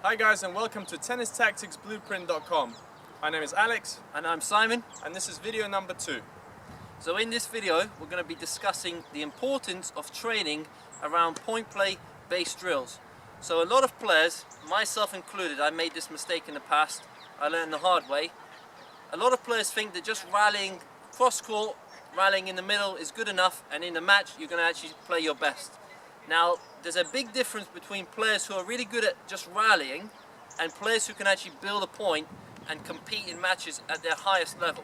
Hi guys, and welcome to TennisTacticsBlueprint.com. My name is Alex. And I'm Simon. And this is video number 2. So in this video we're going to be discussing the importance of training around point play based drills. So a lot of players, myself included, I made this mistake in the past, I learned the hard way. A lot of players think that just rallying cross court, rallying in the middle is good enough, and in the match you're going to actually play your best. Now there's a big difference between players who are really good at just rallying and players who can actually build a point and compete in matches at their highest level.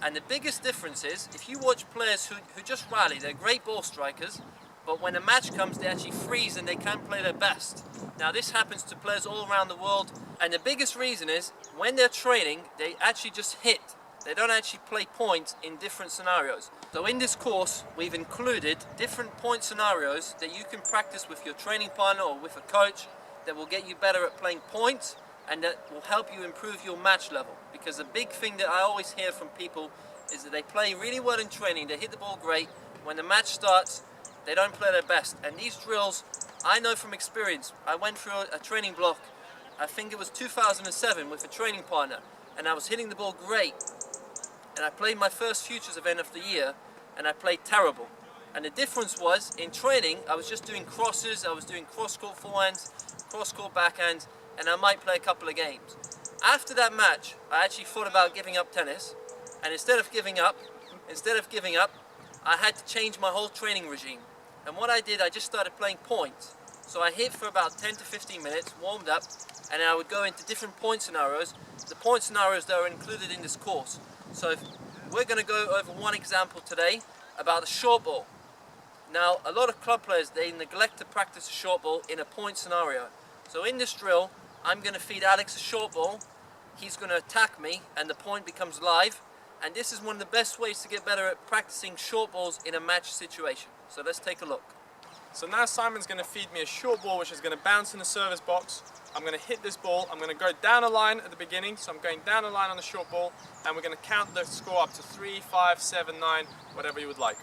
And the biggest difference is, if you watch players who just rally, they're great ball strikers, but when a match comes they actually freeze and they can't play their best. Now this happens to players all around the world, and the biggest reason is when they're training they actually just hit. They don't actually play points in different scenarios. So in this course we've included different point scenarios that you can practice with your training partner or with a coach that will get you better at playing points and that will help you improve your match level. Because the big thing that I always hear from people is that they play really well in training, they hit the ball great, when the match starts they don't play their best. And these drills, I know from experience. I went through a training block, I think it was 2007, with a training partner, and I was hitting the ball great. And I played my first futures event of the year and I played terrible. And the difference was, in training I was just doing crosses, I was doing cross-court forehands, cross-court backhands, and I might play a couple of games. After that match I actually thought about giving up tennis, and instead of giving up I had to change my whole training regime. And what I did, I just started playing points. So I hit for about 10 to 15 minutes, warmed up, and then I would go into different point scenarios, the point scenarios that are included in this course. So we're going to go over one example today about the short ball. Now a lot of club players, they neglect to practice a short ball in a point scenario. So in this drill I'm going to feed Alex a short ball, he's going to attack me and the point becomes live, and this is one of the best ways to get better at practicing short balls in a match situation. So let's take a look. So now Simon's going to feed me a short ball which is going to bounce in the service box. I'm going to hit this ball, I'm going to go down a line at the beginning, so I'm going down a line on the short ball, and we're going to count the score up to 3, 5, 7, 9, whatever you would like.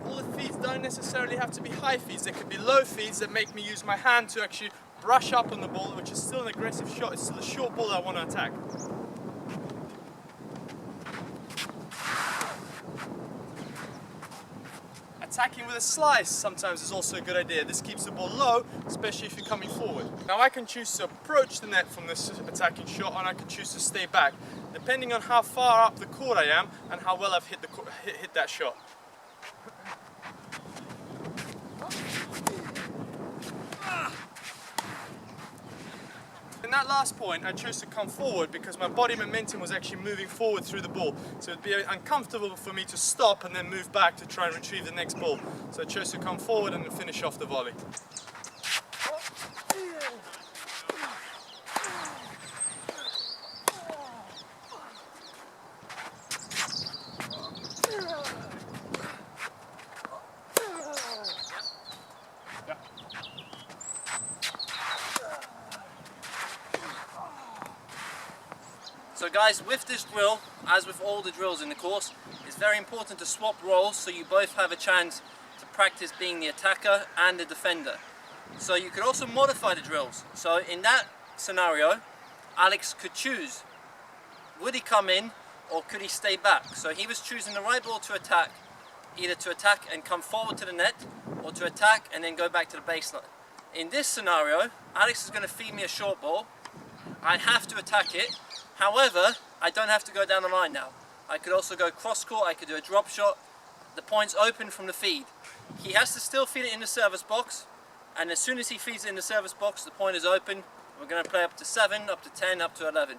All the feeds don't necessarily have to be high feeds, there could be low feeds that make me use my hand to actually brush up on the ball, which is still an aggressive shot. It's still a short ball that I want to attack. Attacking with a slice sometimes is also a good idea. This keeps the ball low, especially if you're coming forward. Now I can choose to approach the net from this attacking shot, and I can choose to stay back, depending on how far up the court I am and how well I've hit that shot. In that last point I chose to come forward because my body momentum was actually moving forward through the ball, so it'd be uncomfortable for me to stop and then move back to try and retrieve the next ball. So I chose to come forward and finish off the volley. So guys, with this drill, as with all the drills in the course, it's very important to swap roles so you both have a chance to practice being the attacker and the defender. So you could also modify the drills. So in that scenario, Alex could choose, would he come in or could he stay back? So he was choosing the right ball to attack, either to attack and come forward to the net, or to attack and then go back to the baseline. In this scenario, Alex is going to feed me a short ball, I have to attack it. However, I don't have to go down the line now. I could also go cross court, I could do a drop shot. The point's open from the feed. He has to still feed it in the service box, and as soon as he feeds it in the service box, the point is open. We're going to play up to 7, up to 10, up to 11.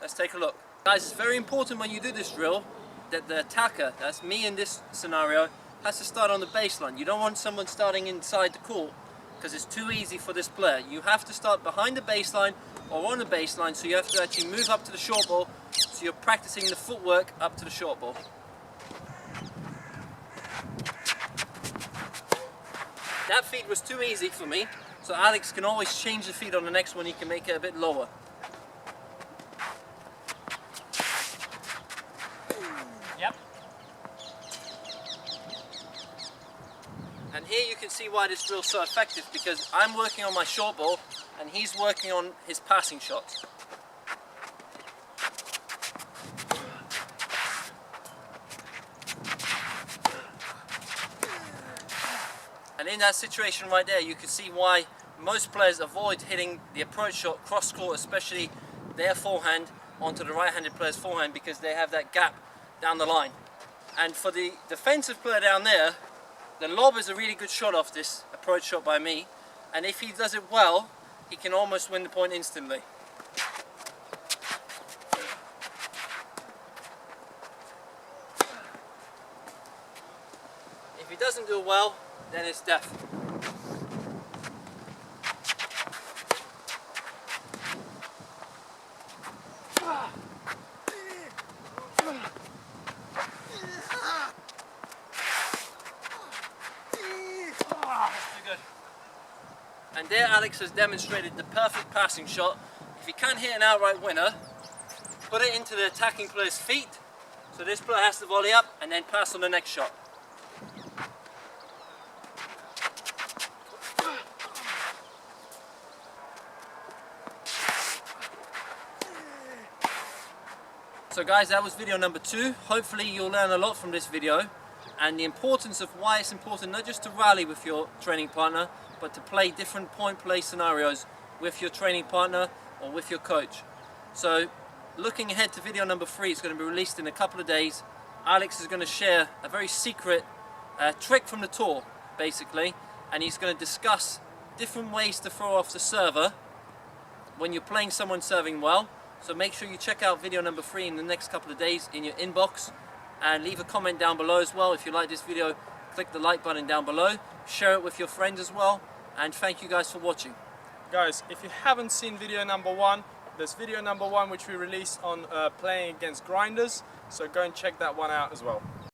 Let's take a look. Guys, it's very important when you do this drill that the attacker, that's me in this scenario, has to start on the baseline. You don't want someone starting inside the court because it's too easy for this player. You have to start behind the baseline or on the baseline, so you have to actually move up to the short ball, so you're practicing the footwork up to the short ball. That feed was too easy for me, So Alex can always change the feed on the next one, he can make it a bit lower. Yep. And here you can see why this drill is so effective, because I'm working on my short ball and he's working on his passing shots. And in that situation right there, you can see why most players avoid hitting the approach shot cross court, especially their forehand onto the right-handed player's forehand, because they have that gap down the line. And for the defensive player down there, the lob is a really good shot off this approach shot by me, and if he does it well, he can almost win the point instantly. If he doesn't do it well, then it's death. And there Alex has demonstrated the perfect passing shot. If he can't hit an outright winner, put it into the attacking player's feet, so this player has to volley up and then pass on the next shot. So guys, that was video number 2. Hopefully you'll learn a lot from this video and the importance of why it's important not just to rally with your training partner, but to play different point play scenarios with your training partner or with your coach. So looking ahead to video number 3, it's going to be released in a couple of days. Alex is going to share a very secret trick from the tour basically, and he's going to discuss different ways to throw off the server when you're playing someone serving well. So make sure you check out video number 3 in the next couple of days in your inbox, and leave a comment down below as well. If you like this video, click the like button down below, share it with your friends as well, and thank you guys for watching. Guys, if you haven't seen video number 1, there's video number 1 which we released on playing against grinders, so go and check that one out as well.